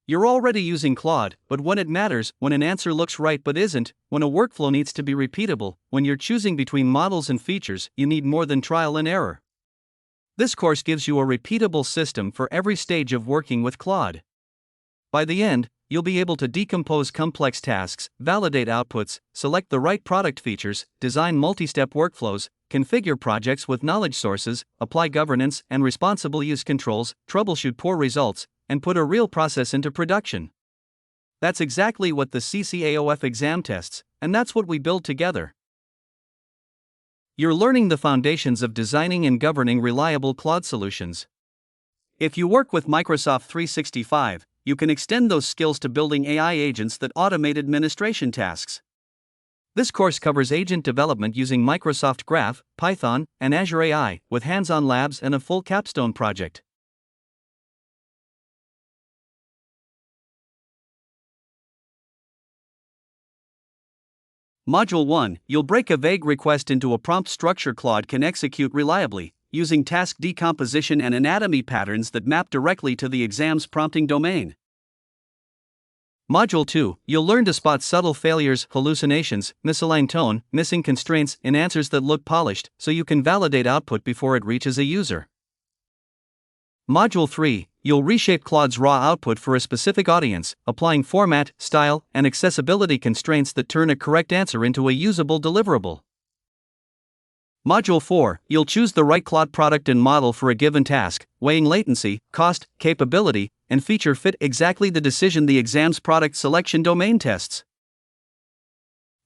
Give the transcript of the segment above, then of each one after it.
You're already using Claude, but when it matters, when an answer looks right but isn't, when a workflow needs to be repeatable, when you're choosing between models and features, you need more than trial and error. This course gives you a repeatable system for every stage of working with Claude. By the end, you'll be able to decompose complex tasks, validate outputs, select the right product features, design multi-step workflows, configure projects with knowledge sources, apply governance and responsible use controls, troubleshoot poor results, and put a real process into production. That's exactly what the CCAOF exam tests, and that's what we build together. You're learning the foundations of designing and governing reliable Claude solutions. If you work with Microsoft 365, you can extend those skills to building AI agents that automate administration tasks. This course covers agent development using Microsoft Graph, Python, and Azure AI, with hands-on labs and a full capstone project. Module 1, you'll break a vague request into a prompt structure Claude can execute reliably, using task decomposition and anatomy patterns that map directly to the exam's prompting domain. Module 2, you'll learn to spot subtle failures, hallucinations, misaligned tone, missing constraints in answers that look polished, so you can validate output before it reaches a user. Module 3, you'll reshape Claude's raw output for a specific audience, applying format, style, and accessibility constraints that turn a correct answer into a usable deliverable. Module 4, you'll choose the right Claude product and model for a given task, weighing latency, cost, capability, and feature fit exactly the decision the exam's product selection domain tests.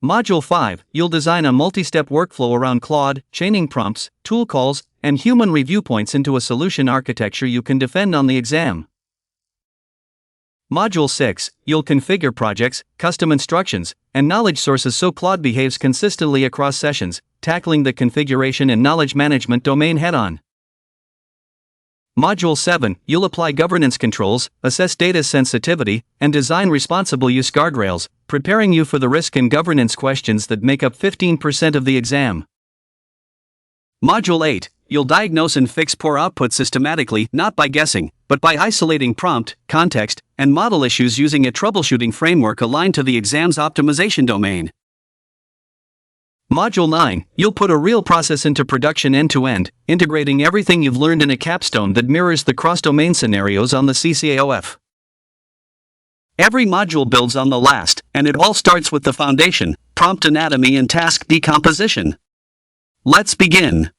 Module 5, you'll design a multi-step workflow around Claude, chaining prompts, tool calls, and human review points into a solution architecture you can defend on the exam. Module 6, you'll configure projects, custom instructions, and knowledge sources so Claude behaves consistently across sessions, tackling the configuration and knowledge management domain head-on. Module 7, you'll apply governance controls, assess data sensitivity, and design responsible use guardrails, preparing you for the risk and governance questions that make up 15% of the exam. Module 8, you'll diagnose and fix poor output systematically, not by guessing, but by isolating prompt, context, and model issues using a troubleshooting framework aligned to the exam's optimization domain. Module 9, you'll put a real process into production end-to-end, integrating everything you've learned in a capstone that mirrors the cross-domain scenarios on the CCAOF. Every module builds on the last, and it all starts with the foundation, prompt anatomy and task decomposition. Let's begin.